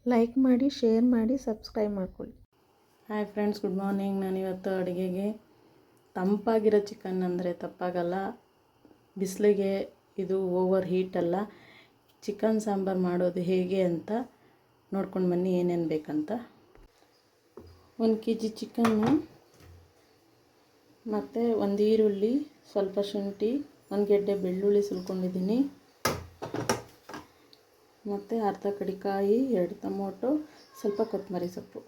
Like ಮಾಡಿ, share ಮಾಡಿ, subscribe ಮಾಡ್ಕೊಳ್ಳಿ. Hi friends, good morning. ನಾನಿವತ್ತು ಅಡುಗೆಗೆ ತಂಪಾಗಿರೋ ಚಿಕನ್ ಅಂದರೆ ತಪ್ಪಾಗಲ್ಲ. ಬಿಸಿಲಿಗೆ ಇದು ಓವರ್ ಹೀಟ್ ಅಲ್ಲ. ಚಿಕನ್ ಸಾಂಬಾರು ಮಾಡೋದು ಹೇಗೆ ಅಂತ ನೋಡ್ಕೊಂಡು ಬನ್ನಿ, ಏನೇನು ಬೇಕಂತ. 1 kg ಚಿಕನ್ನು ಮತ್ತು 1 ಈರುಳ್ಳಿ, ಸ್ವಲ್ಪ ಶುಂಠಿ, 1 ಗೆಡ್ಡೆ ಬೆಳ್ಳುಳ್ಳಿ ಸುಲ್ಕೊಂಡಿದ್ದೀನಿ, ಮತ್ತು ಅರ್ಧ ಕಡಿಕಾಯಿ, 2 ಟೊಮೊಟೊ, ಸ್ವಲ್ಪ ಕೊತ್ತಂಬರಿ ಸೊಪ್ಪು.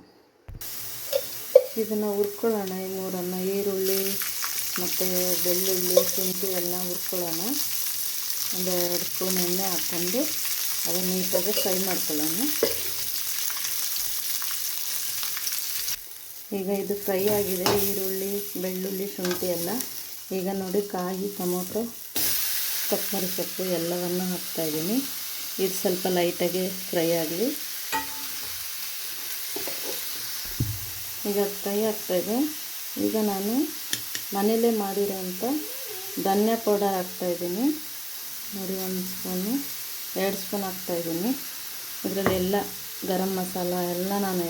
ಇದನ್ನು ಹುರ್ಕೊಳ್ಳೋಣ. ಈ ಮೂರನ್ನು, ಈರುಳ್ಳಿ ಮತ್ತು ಬೆಳ್ಳುಳ್ಳಿ, ಶುಂಠಿ ಎಲ್ಲ ಹುರ್ಕೊಳ್ಳೋಣ. 1-2 ಸ್ಪೂನ್ ಎಣ್ಣೆ ಹಾಕ್ಕೊಂಡು ಅದನ್ನು ನೀಟಾಗಿ ಫ್ರೈ ಮಾಡ್ಕೊಳ್ಳೋಣ. ಈಗ ಇದು ಫ್ರೈ ಆಗಿದೆ, ಈರುಳ್ಳಿ, ಬೆಳ್ಳುಳ್ಳಿ, ಶುಂಠಿ ಎಲ್ಲ. ಈಗ ನೋಡಿ, ಕಾಯಿ, ಟೊಮೊಟೊ, ಕೊತ್ತಂಬರಿ ಸೊಪ್ಪು ಎಲ್ಲವನ್ನು ಹಾಕ್ತಾಯಿದ್ದೀನಿ. ಇದು ಸ್ವಲ್ಪ ಲೈಟಾಗಿ ಫ್ರೈ ಆಗಲಿ. ಈಗ ಫ್ರೈ ಆಗ್ತಾಯಿದೆ. ಈಗ ನಾನು ಮನೇಲೇ ಮಾಡಿರೋಂಥ ಧನಿಯಾ ಪೌಡರ್ ಹಾಕ್ತಾಯಿದ್ದೀನಿ. ನೋಡಿ, 1 ಸ್ಪೂನು, 2 ಸ್ಪೂನ್ ಹಾಕ್ತಾಯಿದ್ದೀನಿ. ಇದರಲ್ಲಿ ಎಲ್ಲ ಗರಂ ಮಸಾಲ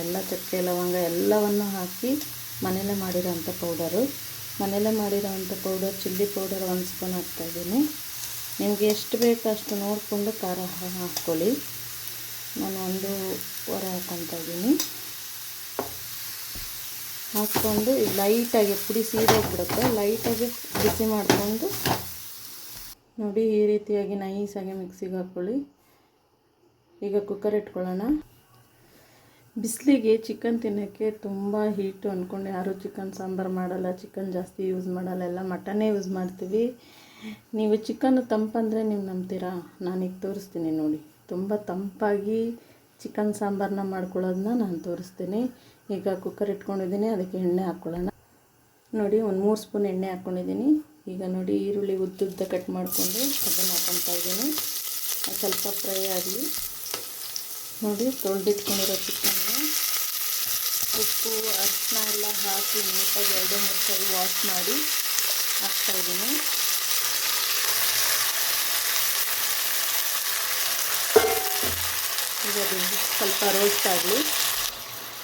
ಎಲ್ಲ ಚಕ್ಕೆ ಲವಂಗ ಎಲ್ಲವನ್ನು ಹಾಕಿ ಮನೇಲೇ ಮಾಡಿರೋಂಥ ಪೌಡರು. ಮನೇಲೇ ಮಾಡಿರೋಂಥ ಪೌಡರ್, ಚಿಲ್ಲಿ ಪೌಡರ್ 1 ಸ್ಪೂನ್ ಹಾಕ್ತಾಯಿದ್ದೀನಿ. ನಿಮಗೆ ಎಷ್ಟು ಬೇಕೋ ಅಷ್ಟು ನೋಡಿಕೊಂಡು ಖಾರ ಹಾಕ್ಕೊಳ್ಳಿ. ನಾನು 1.5 ಹಾಕ್ಕೊತಾ ಇದ್ದೀನಿ. ಹಾಕ್ಕೊಂಡು ಇದು ಲೈಟಾಗಿ ಪುಡಿ ಸೀದೋಗ್ಬಿಡುತ್ತೆ. ಲೈಟಾಗಿ ಬಿಸಿ ಮಾಡಿಕೊಂಡು ನೋಡಿ, ಈ ರೀತಿಯಾಗಿ ನೈಸಾಗಿ ಮಿಕ್ಸಿಗೆ ಹಾಕ್ಕೊಳ್ಳಿ. ಈಗ ಕುಕ್ಕರ್ ಇಟ್ಕೊಳ್ಳೋಣ. ಬಿಸಿಲಿಗೆ ಚಿಕನ್ ತಿನ್ನೋಕ್ಕೆ ತುಂಬ ಹೀಟು ಅಂದ್ಕೊಂಡು ಯಾರೂ ಚಿಕನ್ ಸಾಂಬಾರು ಮಾಡಲ್ಲ, ಚಿಕನ್ ಜಾಸ್ತಿ ಯೂಸ್ ಮಾಡಲ್ಲ, ಎಲ್ಲ ಮಟನ್ನೇ ಯೂಸ್ ಮಾಡ್ತೀವಿ. ನೀವು ಚಿಕನ್ನು ತಂಪಂದರೆ ನೀವು ನಂಬ್ತೀರಾ? ನಾನೀಗ ತೋರಿಸ್ತೀನಿ ನೋಡಿ. ತುಂಬ ತಂಪಾಗಿ ಚಿಕನ್ ಸಾಂಬಾರನ್ನ ಮಾಡ್ಕೊಳ್ಳೋದನ್ನ ನಾನು ತೋರಿಸ್ತೀನಿ. ಈಗ ಕುಕ್ಕರ್ ಇಟ್ಕೊಂಡಿದ್ದೀನಿ, ಅದಕ್ಕೆ ಎಣ್ಣೆ ಹಾಕ್ಕೊಳ್ಳೋಣ. ನೋಡಿ, 3 ಸ್ಪೂನ್ ಎಣ್ಣೆ ಹಾಕ್ಕೊಂಡಿದ್ದೀನಿ. ಈಗ ನೋಡಿ, ಈರುಳ್ಳಿ ಉದ್ದುದ್ದ ಕಟ್ ಮಾಡಿಕೊಂಡು ಅದನ್ನು ಹಾಕ್ಕೊತಾ ಇದ್ದೀನಿ. ಸ್ವಲ್ಪ ಫ್ರೈ ಆಗಲಿ. ನೋಡಿ, ತೊಳೆದಿಟ್ಕೊಂಡಿರೋ ಚಿಕನ್ನು ಉಪ್ಪು, ಅರಿಶಿನ ಎಲ್ಲ ಹಾಕಿ ನೀಟಾಗಿ 2-3 ಸರಿ ವಾಶ್ ಮಾಡಿ ಹಾಕ್ತಾಯಿದ್ದೀನಿ. ಈಗ ಅದು ಸ್ವಲ್ಪ ರೋಸ್ಟ್ ಆಗಲಿ.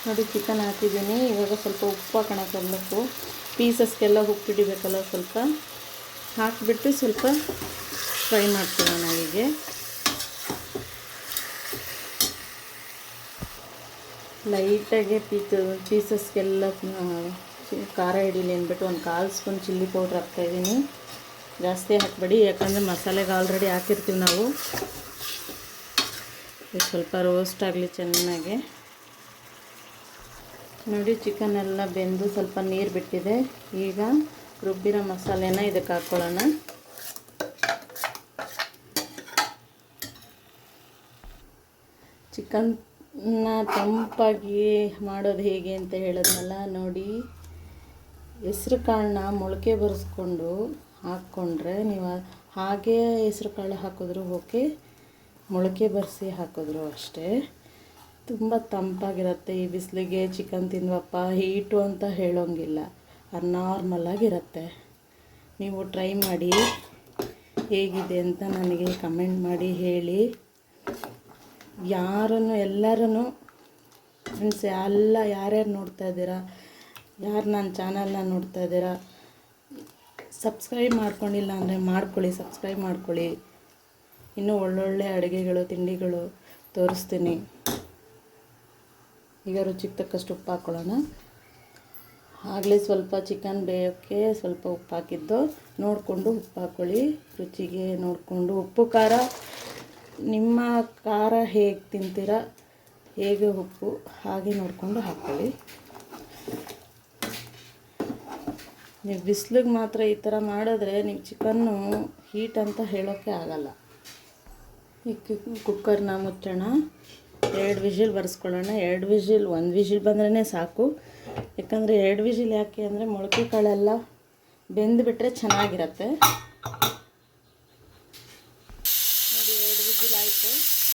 ನೋಡಿ, ಚಿಕನ್ ಹಾಕಿದ್ದೀನಿ. ಇವಾಗ ಸ್ವಲ್ಪ ಉಪ್ಪು ಹಾಕೋಣಕ್ಕು, ಪೀಸಸ್ಗೆಲ್ಲ ಉಪ್ಪು ಹಿಡಿಬೇಕಲ್ಲ, ಸ್ವಲ್ಪ ಹಾಕಿಬಿಟ್ಟು ಸ್ವಲ್ಪ ಫ್ರೈ ಮಾಡ್ಕೊಳ್ಳೋಣ. ಹೀಗೆ ಲೈಟಾಗಿ ಪೀಸಸ್ಗೆಲ್ಲ ಖಾರ ಹಿಡೀಲಿ ಅಂದ್ಬಿಟ್ಟು 1/4 ಸ್ಪೂನ್ ಚಿಲ್ಲಿ ಪೌಡ್ರ್ ಹಾಕ್ತಾಯಿದ್ದೀನಿ. ಜಾಸ್ತಿ ಹಾಕಬೇಡಿ, ಯಾಕಂದರೆ ಮಸಾಲೆಗೆ ಆಲ್ರೆಡಿ ಹಾಕಿರ್ತೀವಿ ನಾವು. ಸ್ವಲ್ಪ ರೋಸ್ಟ್ ಆಗಲಿ ಚೆನ್ನಾಗಿ. ನೋಡಿ, ಚಿಕನ್ ಎಲ್ಲ ಬೆಂದು ಸ್ವಲ್ಪ ನೀರು ಬಿಟ್ಟಿದೆ. ಈಗ ರುಬ್ಬಿರೋ ಮಸಾಲೆನ ಇದಕ್ಕೆ ಹಾಕ್ಕೊಳ್ಳೋಣ. ಚಿಕನ್ನ ತಂಪಾಗಿ ಮಾಡೋದು ಹೇಗೆ ಅಂತ ಹೇಳಿದ್ನಲ್ಲ. ನೋಡಿ, ಹೆಸ್ರು ಕಾಳನ್ನ ಮೊಳಕೆ ಬರೆಸ್ಕೊಂಡು ಹಾಕ್ಕೊಂಡ್ರೆ, ನೀವು ಹಾಗೇ ಹೆಸ್ರು ಕಾಳು ಹಾಕಿದ್ರು ಓಕೆ, ಮೊಳಕೆ ಬರೆಸಿ ಹಾಕಿದ್ರು ಅಷ್ಟೇ, ತುಂಬ ತಂಪಾಗಿರುತ್ತೆ. ಈ ಬಿಸಿಲಿಗೆ ಚಿಕನ್ ತಿಂದ್ವಪ್ಪ ಹೀಟು ಅಂತ ಹೇಳೋಂಗಿಲ್ಲ, ನಾರ್ಮಲಾಗಿರುತ್ತೆ. ನೀವು ಟ್ರೈ ಮಾಡಿ, ಹೇಗಿದೆ ಅಂತ ನನಗೆ ಕಮೆಂಟ್ ಮಾಡಿ ಹೇಳಿ. ಎಲ್ಲರೂ ಫ್ರೆಂಡ್ಸ್ ಎಲ್ಲ ಯಾರ್ಯಾರು ನೋಡ್ತಾ ಇದ್ದೀರಾ, ಯಾರು ನನ್ನ ಚಾನಲ್ನ ನೋಡ್ತಾ ಇದ್ದೀರಾ, ಸಬ್ಸ್ಕ್ರೈಬ್ ಮಾಡ್ಕೊಂಡಿಲ್ಲ ಅಂದರೆ ಮಾಡ್ಕೊಳ್ಳಿ, ಸಬ್ಸ್ಕ್ರೈಬ್ ಮಾಡ್ಕೊಳ್ಳಿ. ಇನ್ನೂ ಒಳ್ಳೊಳ್ಳೆ ಅಡುಗೆಗಳು, ತಿಂಡಿಗಳು ತೋರಿಸ್ತೀನಿ. ಈಗ ರುಚಿಗೆ ತಕ್ಕಷ್ಟು ಉಪ್ಪು ಹಾಕ್ಕೊಳ್ಳೋಣ. ಆಗಲೇ ಸ್ವಲ್ಪ ಚಿಕನ್ ಬೇಯೋಕ್ಕೆ ಸ್ವಲ್ಪ ಉಪ್ಪು ಹಾಕಿದ್ದು, ನೋಡಿಕೊಂಡು ಉಪ್ಪು ಹಾಕ್ಕೊಳ್ಳಿ. ರುಚಿಗೆ ನೋಡಿಕೊಂಡು ಉಪ್ಪು ಖಾರ, ನಿಮ್ಮ ಖಾರ ಹೇಗೆ ತಿಂತೀರಾ, ಹೇಗೆ ಉಪ್ಪು ಹಾಗೆ ನೋಡಿಕೊಂಡು ಹಾಕ್ಕೊಳ್ಳಿ. ನೀವು ಬಿಸಿಲಿಗೆ ಮಾತ್ರ ಈ ಥರ ಮಾಡಿದ್ರೆ ನೀವು ಚಿಕನ್ನು ಹೀಟ್ ಅಂತ ಹೇಳೋಕ್ಕೆ ಆಗಲ್ಲ. ಈ ಕುಕ್ಕರ್ನ ಮುಚ್ಚೋಣ. 2 ವಿಷಿಲ್ ಬರೆಸ್ಕೊಳ್ಳೋಣ. 2 ವಿಷಿಲ್, 1 ವಿಷಿಲ್ ಬಂದ್ರೇ ಸಾಕು. ಯಾಕಂದರೆ 2 ವಿಷಿಲ್ ಯಾಕೆ ಅಂದರೆ ಮೊಳಕೆ ಕಾಳೆಲ್ಲ ಬೆಂದುಬಿಟ್ರೆ ಚೆನ್ನಾಗಿರುತ್ತೆ.